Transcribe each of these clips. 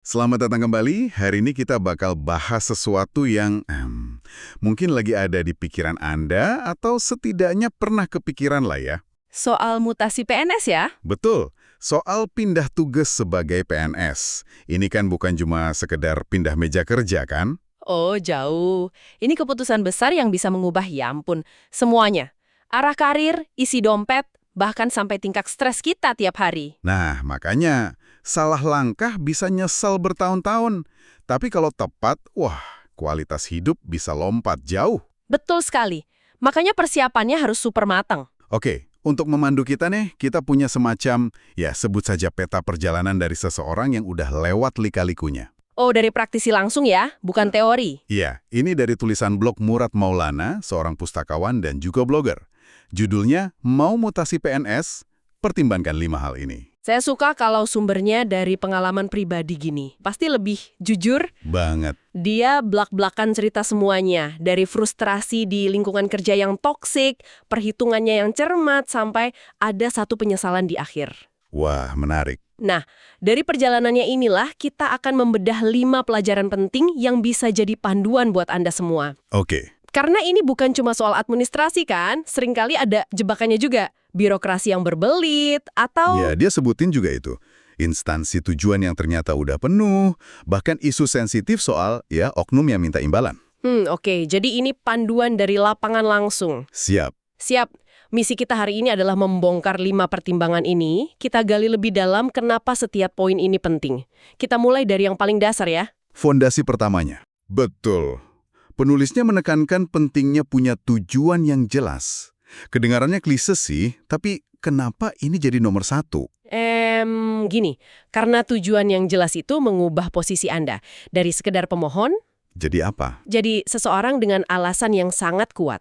Selamat datang kembali. Hari ini kita bakal bahas sesuatu yang mungkin lagi ada di pikiran Anda atau setidaknya pernah kepikiran lah ya. Soal mutasi PNS ya? Betul, soal pindah tugas sebagai PNS. Ini kan bukan cuma sekedar pindah meja kerja kan? Oh, jauh. Ini keputusan besar yang bisa mengubah, ya ampun, semuanya. Arah karir, isi dompet, bahkan sampai tingkat stres kita tiap hari. Nah, makanya salah langkah bisa nyesel bertahun-tahun. Tapi kalau tepat, wah, kualitas hidup bisa lompat jauh. Betul sekali. Makanya persiapannya harus super matang. Oke, untuk memandu kita nih, kita punya semacam, ya sebut saja peta perjalanan dari seseorang yang udah lewat lika-likunya. Oh, dari praktisi langsung ya, bukan teori. Iya, ini dari tulisan blog Murad Maulana, seorang pustakawan dan juga blogger. Judulnya, Mau Mutasi PNS? Pertimbangkan 5 hal ini. Saya suka kalau sumbernya dari pengalaman pribadi gini. Pasti lebih jujur. Banget. Dia blak-blakan cerita semuanya. Dari frustrasi di lingkungan kerja yang toksik, perhitungannya yang cermat, sampai ada satu penyesalan di akhir. Wah, menarik. Nah, dari perjalanannya inilah kita akan membedah 5 pelajaran penting yang bisa jadi panduan buat Anda semua. Oke. Karena ini bukan cuma soal administrasi kan, seringkali ada jebakannya juga. Birokrasi yang berbelit, atau... Ya, dia sebutin juga itu. Instansi tujuan yang ternyata udah penuh, bahkan isu sensitif soal, ya, oknum yang minta imbalan. Oke, jadi ini panduan dari lapangan langsung. Siap. Siap. Misi kita hari ini adalah membongkar 5 pertimbangan ini. Kita gali lebih dalam kenapa setiap poin ini penting. Kita mulai dari yang paling dasar ya. Fondasi pertamanya. Betul. Penulisnya menekankan pentingnya punya tujuan yang jelas. Kedengarannya klise sih, tapi kenapa ini jadi nomor 1? Gini, karena tujuan yang jelas itu mengubah posisi Anda. Dari sekedar pemohon, Jadi apa? jadi seseorang dengan alasan yang sangat kuat.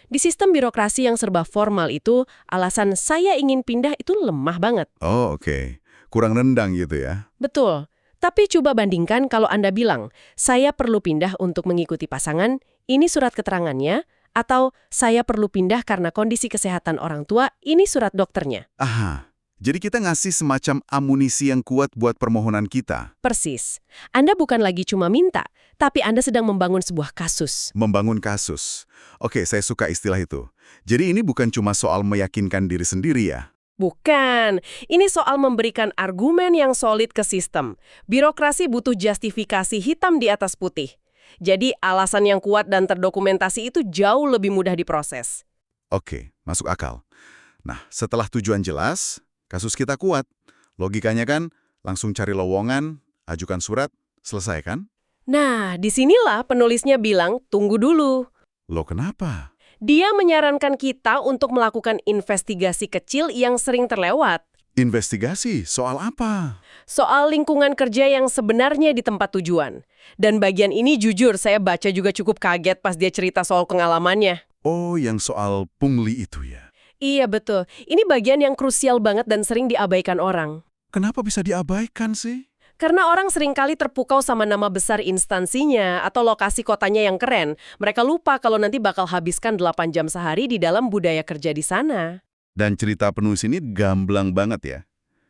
Di sistem birokrasi yang serba formal itu, alasan saya ingin pindah itu lemah banget. Oh, oke. Kurang nendang gitu ya. Betul. Tapi coba bandingkan kalau Anda bilang, saya perlu pindah untuk mengikuti pasangan, ini surat keterangannya, atau saya perlu pindah karena kondisi kesehatan orang tua, ini surat dokternya. Aha. Jadi kita ngasih semacam amunisi yang kuat buat permohonan kita. Persis. Anda bukan lagi cuma minta, tapi Anda sedang membangun sebuah kasus. Membangun kasus. Oke, saya suka istilah itu. Jadi ini bukan cuma soal meyakinkan diri sendiri ya. Bukan. Ini soal memberikan argumen yang solid ke sistem. Birokrasi butuh justifikasi hitam di atas putih. Jadi alasan yang kuat dan terdokumentasi itu jauh lebih mudah diproses. Oke, masuk akal. Nah, setelah tujuan jelas, kasus kita kuat. Logikanya kan, langsung cari lowongan, ajukan surat, selesai kan? Nah, disinilah penulisnya bilang, tunggu dulu. Loh kenapa? Dia menyarankan kita untuk melakukan investigasi kecil yang sering terlewat. Investigasi, soal apa? Soal lingkungan kerja yang sebenarnya di tempat tujuan. Dan bagian ini jujur, saya baca juga cukup kaget pas dia cerita soal pengalamannya. Oh, yang soal pungli itu ya. Iya betul, ini bagian yang krusial banget dan sering diabaikan orang. Kenapa bisa diabaikan sih? Karena orang seringkali terpukau sama nama besar instansinya atau lokasi kotanya yang keren. Mereka lupa kalau nanti bakal habiskan 8 jam sehari di dalam budaya kerja di sana. Dan cerita penulis ini gamblang banget ya.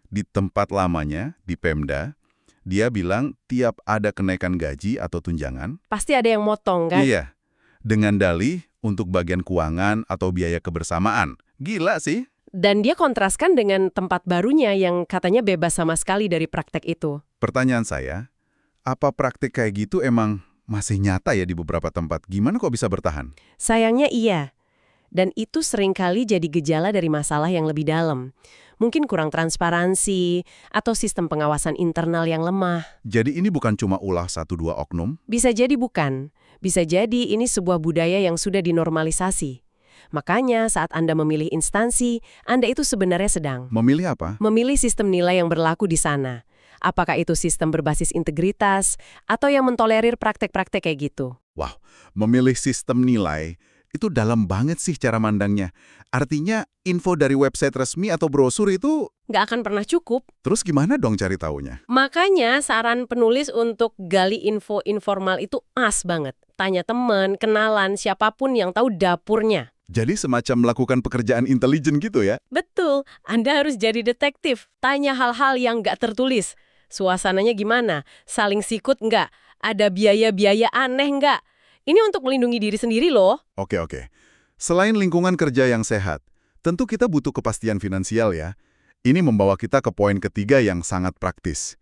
Di tempat lamanya, di Pemda, dia bilang tiap ada kenaikan gaji atau tunjangan, Pasti ada yang motong kan? iya, dengan dalih untuk bagian keuangan atau biaya kebersamaan. Gila sih. Dan dia kontraskan dengan tempat barunya yang katanya bebas sama sekali dari praktek itu. Pertanyaan saya, apa praktik kayak gitu emang masih nyata ya di beberapa tempat? Gimana kok bisa bertahan? Sayangnya iya. Dan itu seringkali jadi gejala dari masalah yang lebih dalam. Mungkin kurang transparansi atau sistem pengawasan internal yang lemah. Jadi ini bukan cuma ulah 1-2 oknum? Bisa jadi bukan. Bisa jadi ini sebuah budaya yang sudah dinormalisasi. Makanya saat Anda memilih instansi, Anda itu sebenarnya sedang Memilih apa? memilih sistem nilai yang berlaku di sana. Apakah itu sistem berbasis integritas atau yang mentolerir praktek-praktek kayak gitu? Wow, memilih sistem nilai itu dalam banget sih cara mandangnya. Artinya info dari website resmi atau brosur itu, Nggak akan pernah cukup. terus gimana dong cari taunya? Makanya saran penulis untuk gali info informal itu as banget. Tanya teman, kenalan, siapapun yang tahu dapurnya. Jadi semacam melakukan pekerjaan intelijen gitu ya? Betul, Anda harus jadi detektif. Tanya hal-hal yang nggak tertulis. Suasananya gimana? Saling sikut nggak? Ada biaya-biaya aneh nggak? Ini untuk melindungi diri sendiri loh. Oke. Selain lingkungan kerja yang sehat, tentu kita butuh kepastian finansial ya. Ini membawa kita ke poin ketiga yang sangat praktis.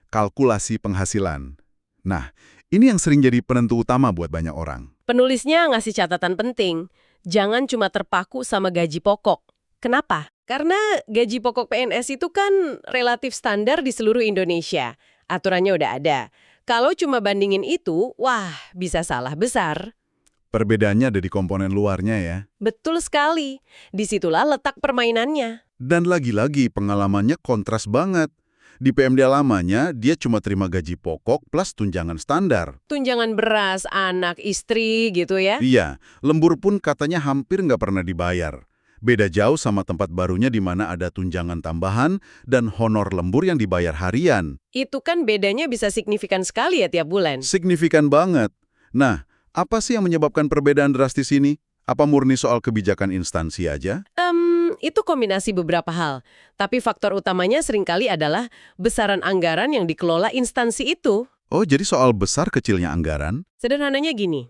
Kalkulasi penghasilan. Nah, ini yang sering jadi penentu utama buat banyak orang. Penulisnya ngasih catatan penting. Jangan cuma terpaku sama gaji pokok. Kenapa? Karena gaji pokok PNS itu kan relatif standar di seluruh Indonesia. Aturannya udah ada. Kalau cuma bandingin itu, wah bisa salah besar. Perbedaannya ada di komponen luarnya ya. Betul sekali. Disitulah letak permainannya. Dan lagi-lagi pengalamannya kontras banget. Di PMD lamanya, dia cuma terima gaji pokok plus tunjangan standar. Tunjangan beras, anak, istri gitu ya. Iya, lembur pun katanya hampir nggak pernah dibayar. Beda jauh sama tempat barunya di mana ada tunjangan tambahan dan honor lembur yang dibayar harian. Itu kan bedanya bisa signifikan sekali ya tiap bulan. Signifikan banget. Nah, apa sih yang menyebabkan perbedaan drastis ini? Apa murni soal kebijakan instansi aja? Itu kombinasi beberapa hal. Tapi faktor utamanya seringkali adalah besaran anggaran yang dikelola instansi itu. Oh, jadi soal besar kecilnya anggaran? Sederhananya gini,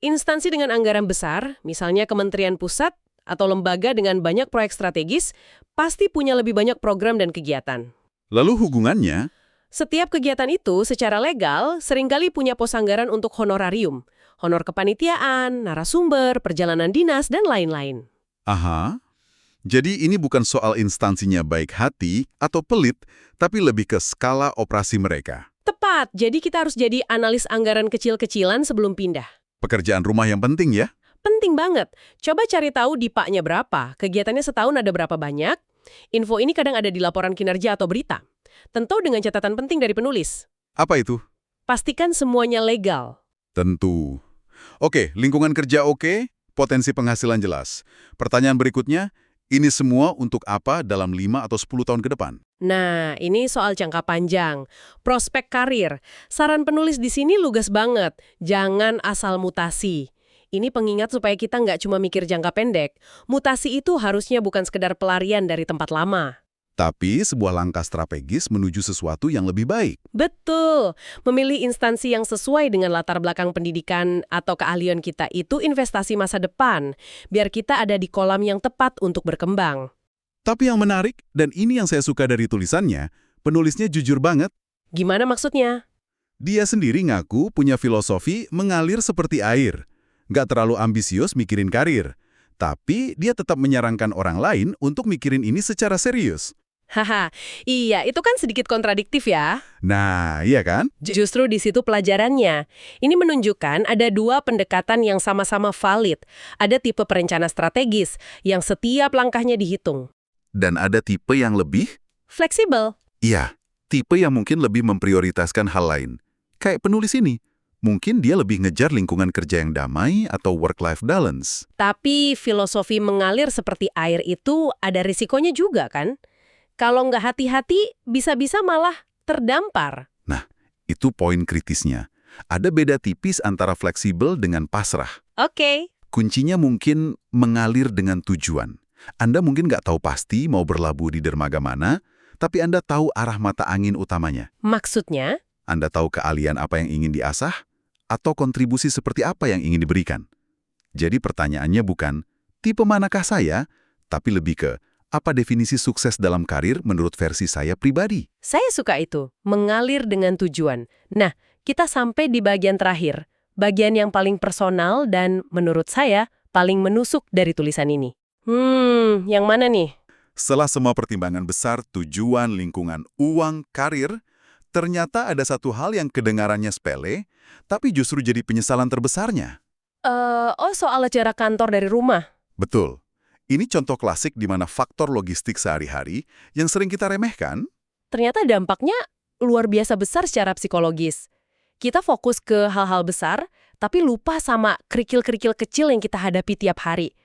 instansi dengan anggaran besar, misalnya Kementerian Pusat atau lembaga dengan banyak proyek strategis, pasti punya lebih banyak program dan kegiatan. Lalu hubungannya? Setiap kegiatan itu secara legal seringkali punya pos anggaran untuk honorarium, honor kepanitiaan, narasumber, perjalanan dinas, dan lain-lain. Aha. Jadi ini bukan soal instansinya baik hati atau pelit, tapi lebih ke skala operasi mereka. Tepat, jadi kita harus jadi analis anggaran kecil-kecilan sebelum pindah. Pekerjaan rumah yang penting ya? Penting banget. Coba cari tahu dipaknya berapa, kegiatannya setahun ada berapa banyak. Info ini kadang ada di laporan kinerja atau berita. Tentu dengan catatan penting dari penulis. Apa itu? Pastikan semuanya legal. Tentu. Oke, lingkungan kerja oke, potensi penghasilan jelas. Pertanyaan berikutnya, ini semua untuk apa dalam 5 atau 10 tahun ke depan? Nah, ini soal jangka panjang. Prospek karir. Saran penulis di sini lugas banget. Jangan asal mutasi. Ini pengingat supaya kita nggak cuma mikir jangka pendek. Mutasi itu harusnya bukan sekedar pelarian dari tempat lama. Tapi sebuah langkah strategis menuju sesuatu yang lebih baik. Betul. Memilih instansi yang sesuai dengan latar belakang pendidikan atau keahlian kita itu investasi masa depan. Biar kita ada di kolam yang tepat untuk berkembang. Tapi yang menarik, dan ini yang saya suka dari tulisannya, penulisnya jujur banget. Gimana maksudnya? Dia sendiri ngaku punya filosofi mengalir seperti air. Nggak terlalu ambisius mikirin karir. Tapi dia tetap menyarankan orang lain untuk mikirin ini secara serius. Haha, iya itu kan sedikit kontradiktif ya. Nah, iya kan? Justru di situ pelajarannya. Ini menunjukkan ada dua pendekatan yang sama-sama valid. Ada tipe perencana strategis yang setiap langkahnya dihitung. Dan ada tipe yang lebih? Fleksibel. Iya, tipe yang mungkin lebih memprioritaskan hal lain. Kayak penulis ini. Mungkin dia lebih ngejar lingkungan kerja yang damai atau work-life balance. Tapi filosofi mengalir seperti air itu ada risikonya juga kan? Kalau nggak hati-hati, bisa-bisa malah terdampar. Nah, itu poin kritisnya. Ada beda tipis antara fleksibel dengan pasrah. Oke. Kuncinya mungkin mengalir dengan tujuan. Anda mungkin nggak tahu pasti mau berlabuh di dermaga mana, tapi Anda tahu arah mata angin utamanya. Maksudnya? Anda tahu keahlian apa yang ingin diasah, atau kontribusi seperti apa yang ingin diberikan. Jadi pertanyaannya bukan, tipe manakah saya, tapi lebih ke, apa definisi sukses dalam karir menurut versi saya pribadi? Saya suka itu, mengalir dengan tujuan. Nah, kita sampai di bagian terakhir. Bagian yang paling personal dan menurut saya paling menusuk dari tulisan ini. Yang mana nih? Setelah semua pertimbangan besar, tujuan, lingkungan, uang, karir, ternyata ada satu hal yang kedengarannya sepele, tapi justru jadi penyesalan terbesarnya. Soal jarak kantor dari rumah. Betul. Ini contoh klasik di mana faktor logistik sehari-hari yang sering kita remehkan, Ternyata dampaknya luar biasa besar secara psikologis. Kita fokus ke hal-hal besar, tapi lupa sama kerikil-kerikil kecil yang kita hadapi tiap hari.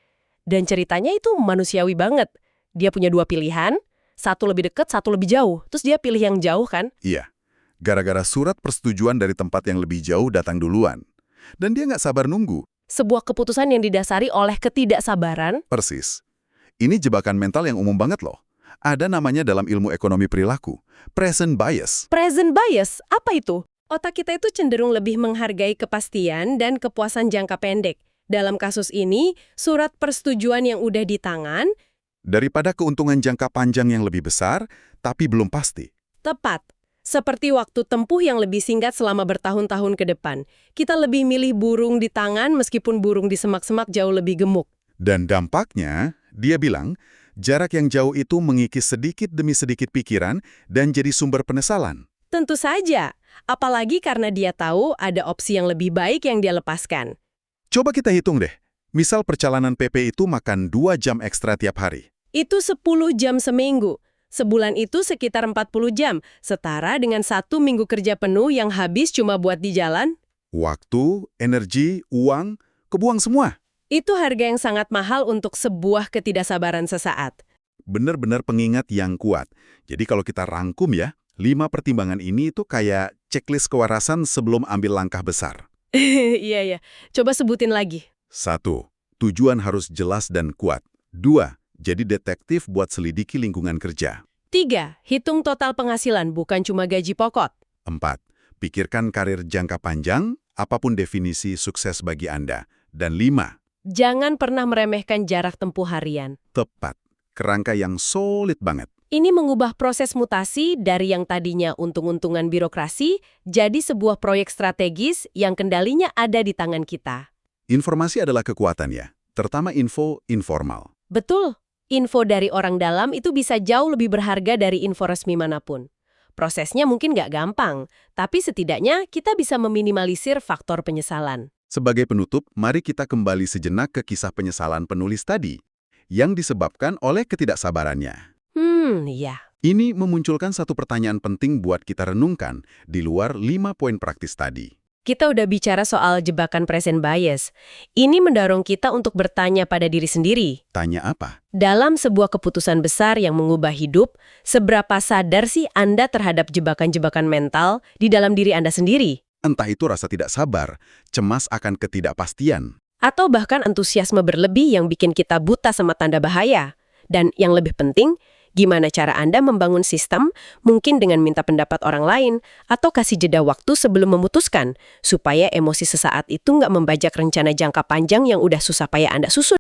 Dan ceritanya itu manusiawi banget. Dia punya dua pilihan, satu lebih dekat, satu lebih jauh. Terus dia pilih yang jauh kan? iya, gara-gara surat persetujuan dari tempat yang lebih jauh datang duluan. Dan dia nggak sabar nunggu. Sebuah keputusan yang didasari oleh ketidaksabaran. Persis. Ini jebakan mental yang umum banget loh. Ada namanya dalam ilmu ekonomi perilaku, present bias. Present bias, apa itu? Otak kita itu cenderung lebih menghargai kepastian dan kepuasan jangka pendek. Dalam kasus ini, surat persetujuan yang udah di tangan, Daripada keuntungan jangka panjang yang lebih besar, tapi belum pasti. tepat. Seperti waktu tempuh yang lebih singkat selama bertahun-tahun ke depan. Kita lebih milih burung di tangan meskipun burung di semak-semak jauh lebih gemuk. Dan dampaknya, dia bilang, jarak yang jauh itu mengikis sedikit demi sedikit pikiran dan jadi sumber penyesalan. Tentu saja, apalagi karena dia tahu ada opsi yang lebih baik yang dia lepaskan. Coba kita hitung deh. Misal perjalanan PP itu makan 2 jam ekstra tiap hari. Itu 10 jam seminggu. Sebulan itu sekitar 40 jam, setara dengan 1 minggu kerja penuh yang habis cuma buat di jalan. Waktu, energi, uang, kebuang semua. Itu harga yang sangat mahal untuk sebuah ketidaksabaran sesaat. Benar-benar pengingat yang kuat. Jadi kalau kita rangkum ya, 5 pertimbangan ini itu kayak checklist kewarasan sebelum ambil langkah besar. Iya. Coba sebutin lagi. 1. Tujuan harus jelas dan kuat. 2. Jadi detektif buat selidiki lingkungan kerja. 3. Hitung total penghasilan, bukan cuma gaji pokok. 4. Pikirkan karir jangka panjang, apapun definisi sukses bagi Anda. Dan 5. Jangan pernah meremehkan jarak tempuh harian. Tepat. Kerangka yang solid banget. Ini mengubah proses mutasi dari yang tadinya untung-untungan birokrasi jadi sebuah proyek strategis yang kendalinya ada di tangan kita. Informasi adalah kekuatan ya, terutama info informal. Betul. Info dari orang dalam itu bisa jauh lebih berharga dari info resmi manapun. Prosesnya mungkin nggak gampang, tapi setidaknya kita bisa meminimalisir faktor penyesalan. Sebagai penutup, mari kita kembali sejenak ke kisah penyesalan penulis tadi, yang disebabkan oleh ketidaksabarannya. Iya. Ini memunculkan satu pertanyaan penting buat kita renungkan di luar 5 poin praktis tadi. Kita udah bicara soal jebakan present bias. Ini mendorong kita untuk bertanya pada diri sendiri. Tanya apa? Dalam sebuah keputusan besar yang mengubah hidup, seberapa sadar sih Anda terhadap jebakan-jebakan mental di dalam diri Anda sendiri? Entah itu rasa tidak sabar, cemas akan ketidakpastian. Atau bahkan antusiasme berlebih yang bikin kita buta sama tanda bahaya. Dan yang lebih penting, gimana cara Anda membangun sistem, mungkin dengan minta pendapat orang lain, atau kasih jeda waktu sebelum memutuskan, supaya emosi sesaat itu nggak membajak rencana jangka panjang yang udah susah payah Anda susun.